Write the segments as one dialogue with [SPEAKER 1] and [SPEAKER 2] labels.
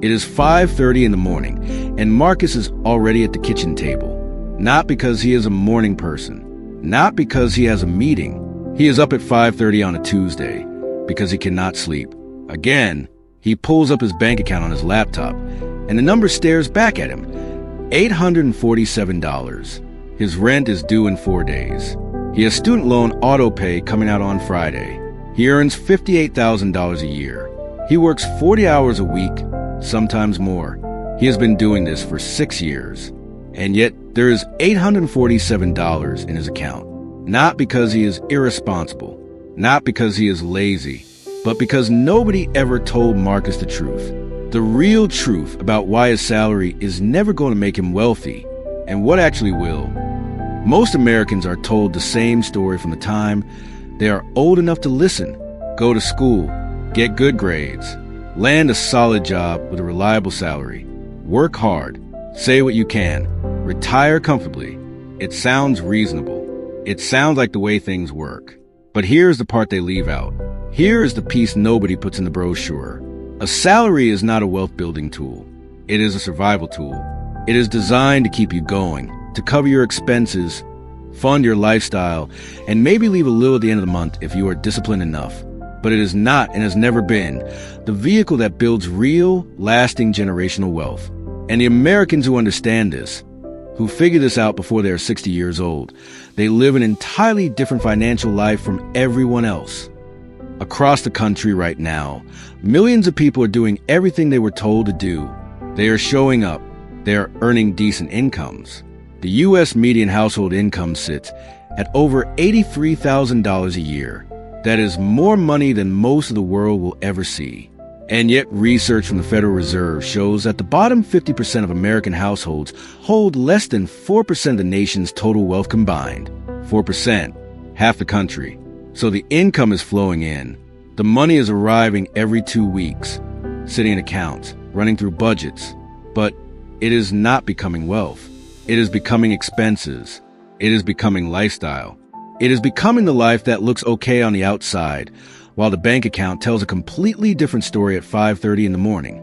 [SPEAKER 1] It is 5:30 in the morning, and Marcus is already at the kitchen table. Not because he is a morning person, not because he has a meeting. He is up at 5:30 on a Tuesday because he cannot sleep. Again, he pulls up his bank account on his laptop, and the number stares back at him. $847. His rent is due in 4 days. He has student loan auto pay coming out on Friday. He earns $58,000 a year. He works 40 hours a week, sometimes more. He has been doing this for 6 years. And yet, there is $847 in his account. Not because he is irresponsible, not because he is lazy, but because nobody ever told Marcus the truth. The real truth about why his salary is never going to make him wealthy, and what actually will. Most Americans are told the same story from the time they are old enough to listen. Go to school, get good grades, land a solid job with a reliable salary, work hard, say what you can, retire comfortably. It sounds reasonable. It sounds like the way things work. But here's the part they leave out. Here is the piece nobody puts in the brochure. A salary is not a wealth-building tool. It is a survival tool. It is designed to keep you going, to cover your expenses, fund your lifestyle, and maybe leave a little at the end of the month if you are disciplined enough. But it is not, and has never been, the vehicle that builds real, lasting generational wealth. And the Americans who understand this, who figure this out before they are 60 years old, they live an entirely different financial life from everyone else. Across the country right now, millions of people are doing everything they were told to do. They are showing up. They are earning decent incomes. The U.S. median household income sits at over $83,000 a year. That is more money than most of the world will ever see. And yet research from the Federal Reserve shows that the bottom 50% of American households hold less than 4% of the nation's total wealth combined. 4%, half the country. So the income is flowing in. The money is arriving every 2 weeks, sitting in accounts, running through budgets. But it is not becoming wealth. It is becoming expenses. It is becoming lifestyle. It is becoming the life that looks okay on the outside, while the bank account tells a completely different story at 5:30 in the morning.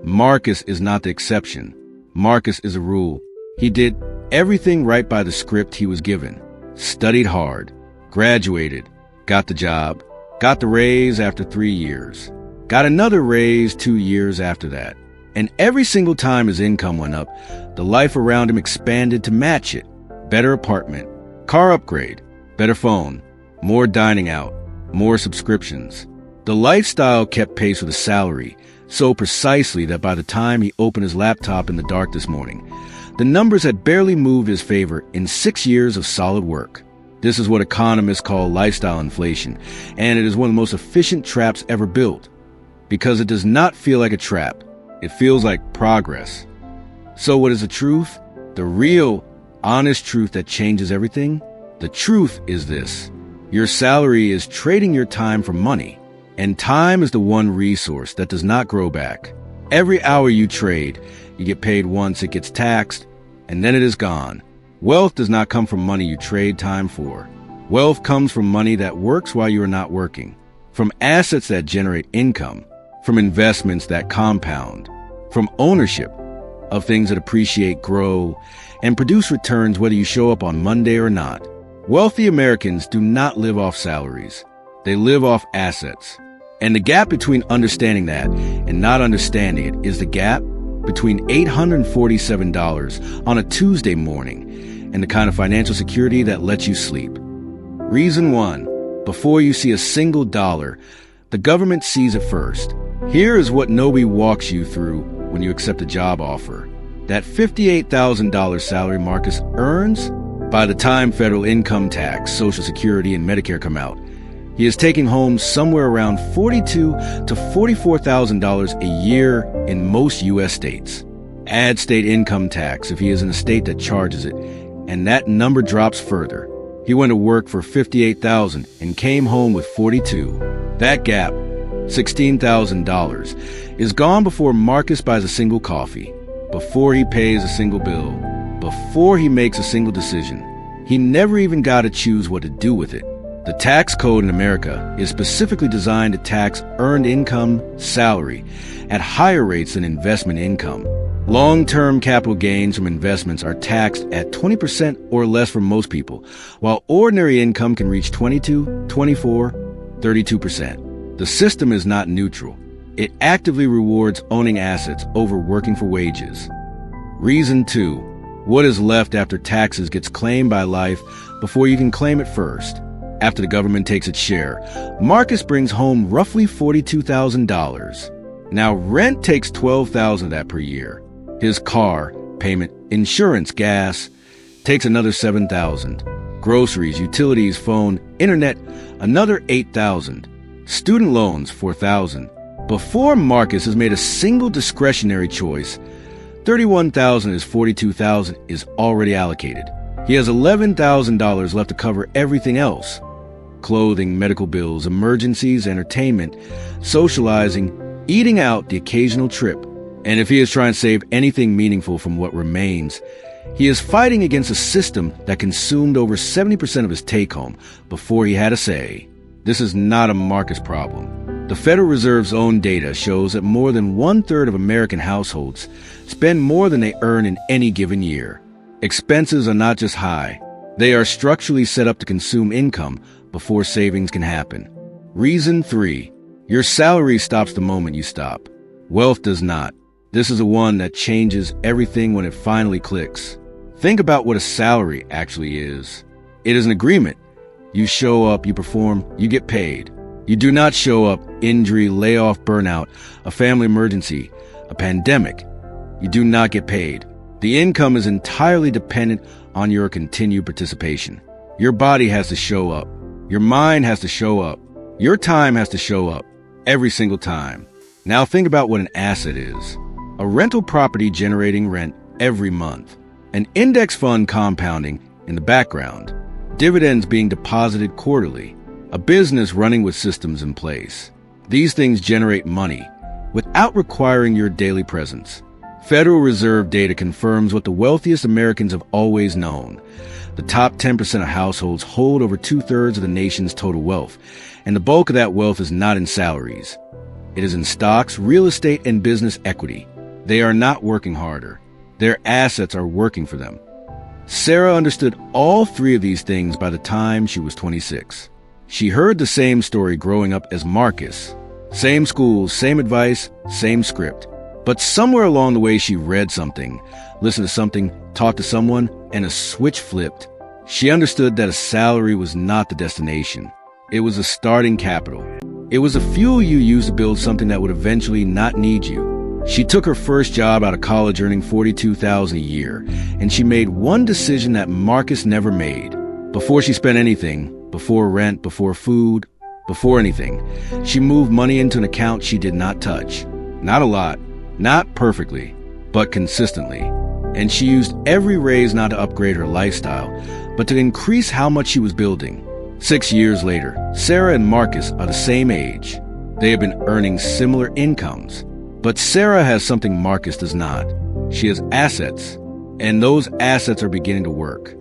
[SPEAKER 1] Marcus is not the exception. Marcus is a rule. He did everything right by the script he was given. Studied hard, graduated, got the job, got the raise after 3 years, got another raise 2 years after that. And every single time his income went up, the life around him expanded to match it. Better apartment, car upgrade, better phone, more dining out, more subscriptions. The lifestyle kept pace with the salary, so precisely that by the time he opened his laptop in the dark this morning, the numbers had barely moved his favor in 6 years of solid work. This is what economists call lifestyle inflation, and it is one of the most efficient traps ever built. Because it does not feel like a trap. It feels like progress. So what is the truth? The real, honest truth that changes everything? The truth is this. Your salary is trading your time for money, and time is the one resource that does not grow back. Every hour you trade, you get paid once, it gets taxed, and then it is gone. Wealth does not come from money you trade time for. Wealth comes from money that works while you are not working, from assets that generate income, from investments that compound, from ownership of things that appreciate, grow, and produce returns whether you show up on Monday or not. Wealthy Americans do not live off salaries. They live off assets. And the gap between understanding that and not understanding it is the gap between $847 on a Tuesday morning and the kind of financial security that lets you sleep. Reason 1. Before you see a single dollar, the government sees it first. Here is what nobody walks you through when you accept a job offer. That $58,000 salary Marcus earns, by the time federal income tax, Social Security, and Medicare come out, he is taking home somewhere around $42,000 to $44,000 a year in most U.S. states. Add state income tax if he is in a state that charges it, and that number drops further. He went to work for $58,000 and came home with $42,000. That gap, $16,000, is gone before Marcus buys a single coffee, before he pays a single bill, before he makes a single decision. He never even got to choose what to do with it. The tax code in America is specifically designed to tax earned income, salary, at higher rates than investment income. Long-term capital gains from investments are taxed at 20% or less for most people, while ordinary income can reach 22, 24, 32%. The system is not neutral. It actively rewards owning assets over working for wages. Reason 2. What is left after taxes gets claimed by life before you can claim it first. After the government takes its share, Marcus brings home roughly $42,000. Now, rent takes $12,000 of that per year. His car, payment, insurance, gas, takes another $7,000. Groceries, utilities, phone, internet, another $8,000. Student loans, $4,000. Before Marcus has made a single discretionary choice, $31,000 of his $42,000 is already allocated. He has $11,000 left to cover everything else: clothing, medical bills, emergencies, entertainment, socializing, eating out, the occasional trip. And if he is trying to save anything meaningful from what remains, he is fighting against a system that consumed over 70% of his take-home before he had a say. This is not a Marcus problem. The Federal Reserve's own data shows that more than 1/3 of American households spend more than they earn in any given year. Expenses are not just high. They are structurally set up to consume income before savings can happen. Reason 3. Your salary stops the moment you stop. Wealth does not. This is the one that changes everything when it finally clicks. Think about what a salary actually is. It is an agreement. You show up, you perform, you get paid. You do not show up, injury, layoff, burnout, a family emergency, a pandemic. You do not get paid. The income is entirely dependent on your continued participation. Your body has to show up. Your mind has to show up. Your time has to show up every single time. Now think about what an asset is. A rental property generating rent every month. An index fund compounding in the background. Dividends being deposited quarterly. A business running with systems in place. These things generate money without requiring your daily presence. Federal Reserve data confirms what the wealthiest Americans have always known. The top 10% of households hold over 2/3 of the nation's total wealth, and the bulk of that wealth is not in salaries. It is in stocks, real estate, and business equity. They are not working harder. Their assets are working for them. Sarah understood all 3 of these things by the time she was 26. She heard the same story growing up as Marcus. Same schools, same advice, same script. But somewhere along the way she read something, listened to something, talked to someone, and a switch flipped. She understood that a salary was not the destination. It was a starting capital. It was a fuel you use to build something that would eventually not need you. She took her first job out of college earning $42,000 a year, and she made one decision that Marcus never made. Before she spent anything, before rent, before food, before anything, she moved money into an account she did not touch. Not a lot, not perfectly, but consistently. And she used every raise not to upgrade her lifestyle, but to increase how much she was building. 6 years later, Sarah and Marcus are the same age. They have been earning similar incomes. But Sarah has something Marcus does not. She has assets, and those assets are beginning to work.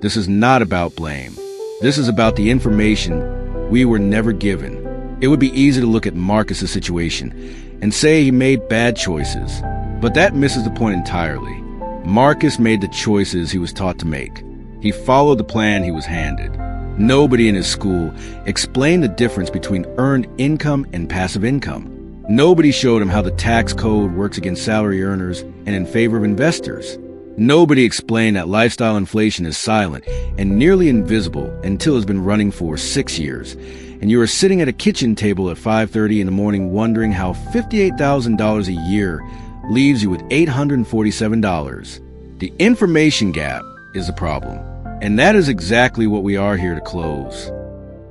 [SPEAKER 1] This is not about blame. This is about the information we were never given. It would be easy to look at Marcus's situation and say he made bad choices, but that misses the point entirely. Marcus made the choices he was taught to make. He followed the plan he was handed. Nobody in his school explained the difference between earned income and passive income. Nobody showed him how the tax code works against salary earners and in favor of investors. Nobody explained that lifestyle inflation is silent and nearly invisible until it's been running for 6 years, and you are sitting at a kitchen table at 5:30 in the morning wondering how $58,000 a year leaves you with $847. The information gap is the problem, and that is exactly what we are here to close.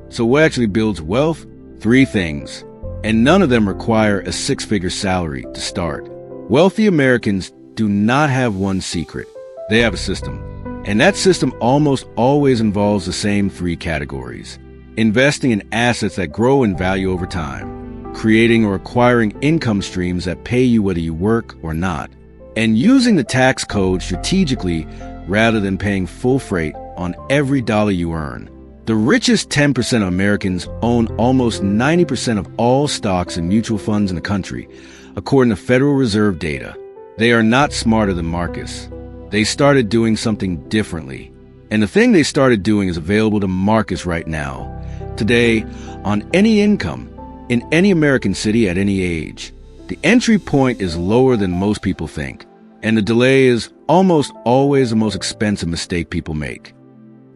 [SPEAKER 1] So what actually builds wealth? 3 things. And none of them require a 6-figure salary to start. Wealthy Americans do not have one secret. They have a system. And that system almost always involves the same 3 categories. Investing in assets that grow in value over time. Creating or acquiring income streams that pay you whether you work or not. And using the tax code strategically rather than paying full freight on every dollar you earn. The richest 10% of Americans own almost 90% of all stocks and mutual funds in the country, according to Federal Reserve data. They are not smarter than Marcus. They started doing something differently. And the thing they started doing is available to Marcus right now. Today, on any income, in any American city at any age. The entry point is lower than most people think. And the delay is almost always the most expensive mistake people make.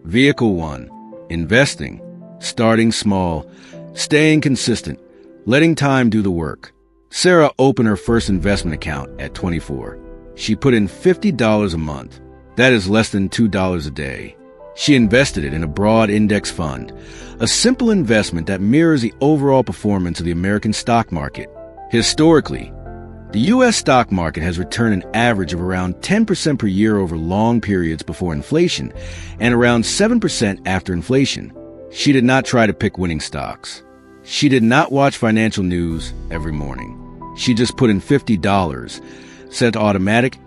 [SPEAKER 1] Vehicle 1. Investing. Starting small. Staying consistent. Letting time do the work. Sarah opened her first investment account at 24. She put in $50 a month. That is less than $2 a day. She invested it in a broad index fund, a simple investment that mirrors the overall performance of the American stock market. Historically, the U.S. stock market has returned an average of around 10% per year over long periods before inflation and around 7% after inflation. She did not try to pick winning stocks. She did not watch financial news every morning. She just put in $50, set to automatic,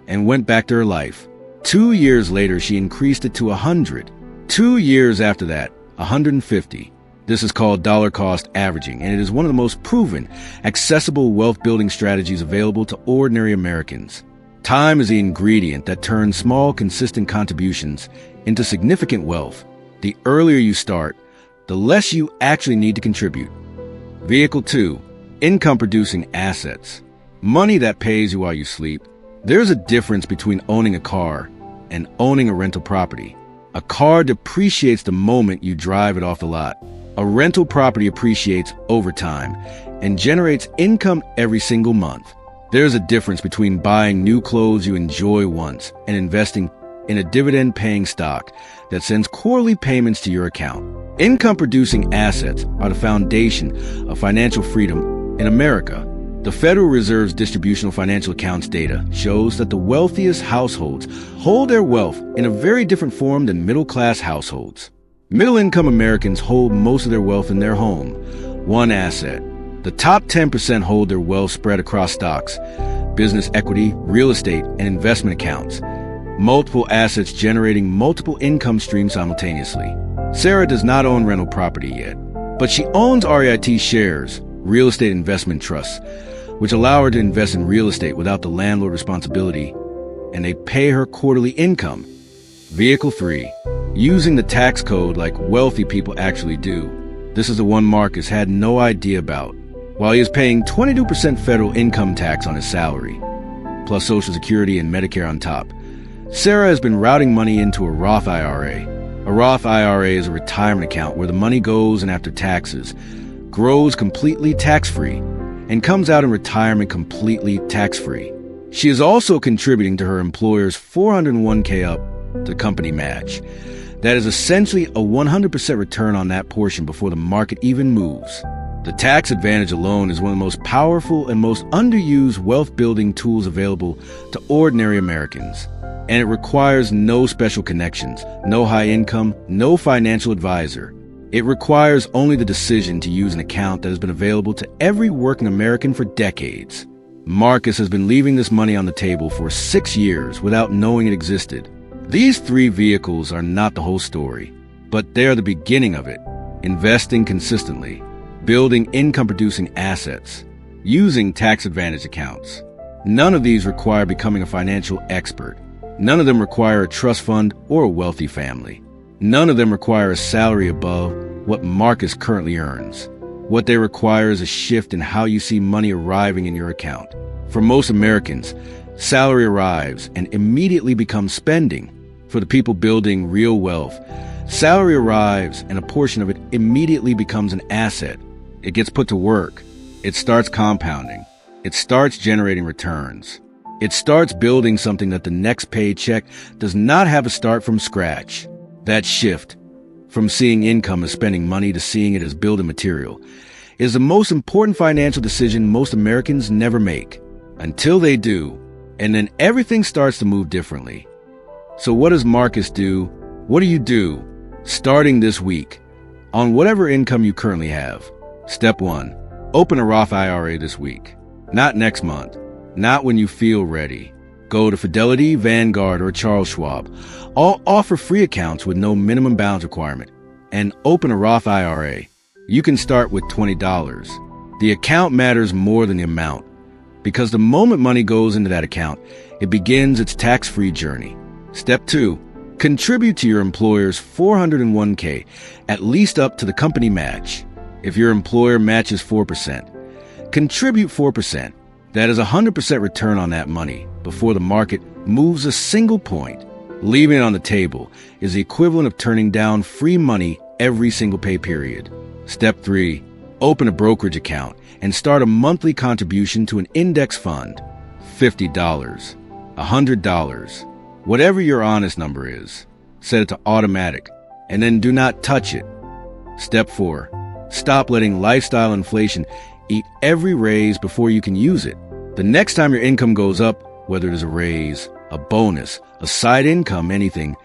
[SPEAKER 1] and went back to her life. 2 years later, she increased it to $100. 2 years after that, $150. This is called dollar cost averaging, and it is one of the most proven, accessible wealth-building strategies available to ordinary Americans. Time is the ingredient that turns small, consistent contributions into significant wealth. The earlier you start, the less you actually need to contribute. Vehicle 2. Income-producing assets. Money that pays you while you sleep. There's a difference between owning a car and owning a rental property. A car depreciates the moment you drive it off the lot. A rental property appreciates over time and generates income every single month. There's a difference between buying new clothes you enjoy once and investing in a dividend-paying stock that sends quarterly payments to your account. Income-producing assets are the foundation of financial freedom in America. The Federal Reserve's distributional financial accounts data shows that the wealthiest households hold their wealth in a very different form than middle-class households. Middle-income Americans hold most of their wealth in their home, one asset. The top 10% hold their wealth spread across stocks, business equity, real estate, and investment accounts, multiple assets generating multiple income streams simultaneously. Sarah does not own rental property yet, but she owns REIT shares, real estate investment trusts, which allow her to invest in real estate without the landlord responsibility, and they pay her quarterly income. Vehicle 3. Using the tax code like wealthy people actually do. This is the one Marcus had no idea about. While he is paying 22% federal income tax on his salary, plus Social Security and Medicare on top, Sarah has been routing money into a Roth IRA. A Roth IRA is a retirement account where the money goes and after taxes, grows completely tax-free, and comes out in retirement completely tax-free. She is also contributing to her employer's 401k up to company match. That is essentially a 100% return on that portion before the market even moves. The tax advantage alone is one of the most powerful and most underused wealth-building tools available to ordinary Americans. And it requires no special connections, no high income, no financial advisor. It requires only the decision to use an account that has been available to every working American for decades. Marcus has been leaving this money on the table for 6 years without knowing it existed. These 3 vehicles are not the whole story, but they're the beginning of it. Investing consistently, building income-producing assets, using tax-advantage accounts. None of these require becoming a financial expert. None of them require a trust fund or a wealthy family. None of them require a salary above what Marcus currently earns. What they require is a shift in how you see money arriving in your account. For most Americans, salary arrives and immediately becomes spending. For the people building real wealth, salary arrives and a portion of it immediately becomes an asset. It gets put to work. It starts compounding. It starts generating returns. It starts building something that the next paycheck does not have to start from scratch. That shift, from seeing income as spending money to seeing it as building material, is the most important financial decision most Americans never make. Until they do, and then everything starts to move differently. So what does Marcus do? What do you do, starting this week, on whatever income you currently have? Step 1. Open a Roth IRA this week. Not next month. Not when you feel ready. Go to Fidelity, Vanguard, or Charles Schwab. All offer free accounts with no minimum balance requirement. and open a Roth IRA. You can start with $20. The account matters more than the amount, because the moment money goes into that account, it begins its tax-free journey. Step 2. Contribute to your employer's 401k, at least up to the company match. If your employer matches 4%, contribute 4%. That is 100% return on that money before the market moves a single point. Leaving it on the table is the equivalent of turning down free money every single pay period. Step 3. Open a brokerage account and start a monthly contribution to an index fund. $50, $100, whatever your honest number is. Set it to automatic, and then do not touch it. Step 4. Stop letting lifestyle inflation eat every raise before you can use it. The next time your income goes up, whether it is a raise, a bonus, a side income, anything,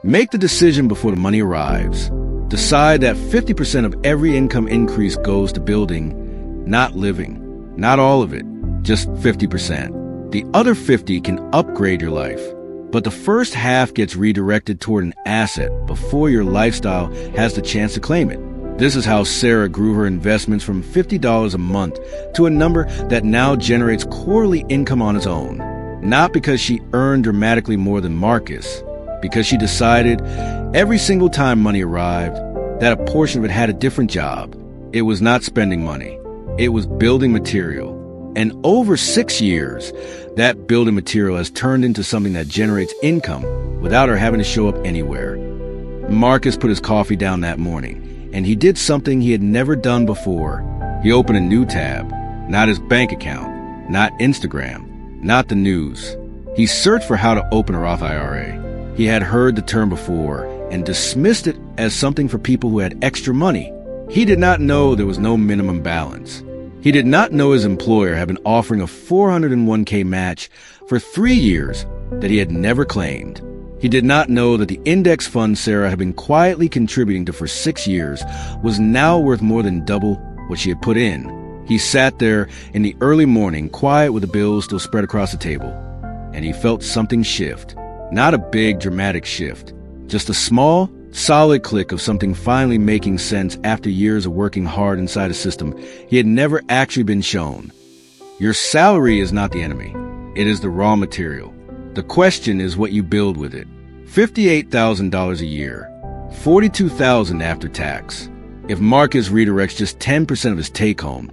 [SPEAKER 1] make the decision before the money arrives. Decide that 50% of every income increase goes to building, not living. Not all of it, just 50%. The other 50 can upgrade your life, but the first half gets redirected toward an asset before your lifestyle has the chance to claim it. This is how Sarah grew her investments from $50 a month to a number that now generates quarterly income on its own. Not because she earned dramatically more than Marcus, because she decided every single time money arrived that a portion of it had a different job. It was not spending money. It was building material. And over 6 years, that building material has turned into something that generates income without her having to show up anywhere. Marcus put his coffee down that morning, and he did something he had never done before. He opened a new tab, not his bank account, not Instagram, not the news. He searched for how to open a Roth IRA. He had heard the term before and dismissed it as something for people who had extra money. He did not know there was no minimum balance. He did not know his employer had been offering a 401k match for 3 years that he had never claimed. He did not know that the index fund Sarah had been quietly contributing to for 6 years was now worth more than double what she had put in. He sat there in the early morning, quiet with the bills still spread across the table, and he felt something shift. Not a big, dramatic shift, just a small, solid click of something finally making sense after years of working hard inside a system he had never actually been shown. Your salary is not the enemy. It is the raw material. The question is what you build with it. $58,000 a year, $42,000 after tax. If Marcus redirects just 10% of his take-home,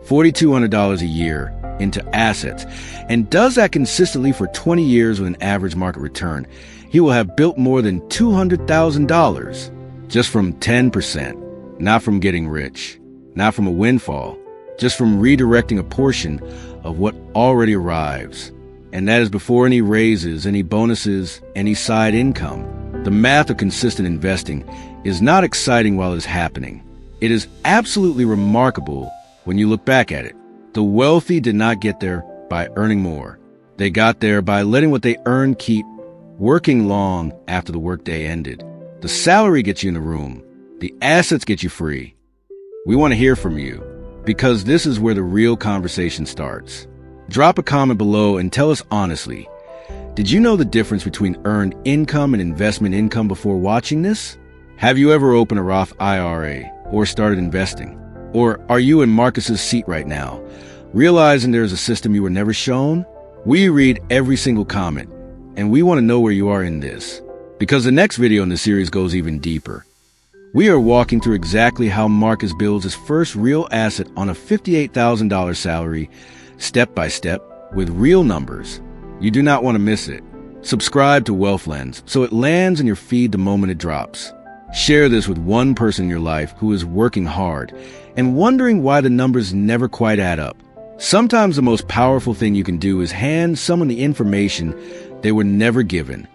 [SPEAKER 1] $4,200 a year, into assets, and does that consistently for 20 years with an average market return, he will have built more than $200,000 just from 10%, not from getting rich, not from a windfall, just from redirecting a portion of what already arrives. And that is before any raises, any bonuses, any side income. The math of consistent investing is not exciting while it is happening. It is absolutely remarkable when you look back at it. The wealthy did not get there by earning more. They got there by letting what they earned keep working long after the workday ended. The salary gets you in the room. The assets get you free. We want to hear from you, because this is where the real conversation starts. Drop a comment below and tell us honestly, did you know the difference between earned income and investment income before watching this? Have you ever opened a Roth IRA or started investing? Or are you in Marcus's seat right now, realizing there's a system you were never shown? We read every single comment, and we want to know where you are in this, because the next video in the series goes even deeper. We are walking through exactly how Marcus builds his first real asset on a $58,000 salary, step by step, with real numbers. You do not want to miss it. Subscribe to Wealth Lens so it lands in your feed the moment it drops. Share this with one person in your life who is working hard and wondering why the numbers never quite add up. Sometimes the most powerful thing you can do is hand someone the information they were never given.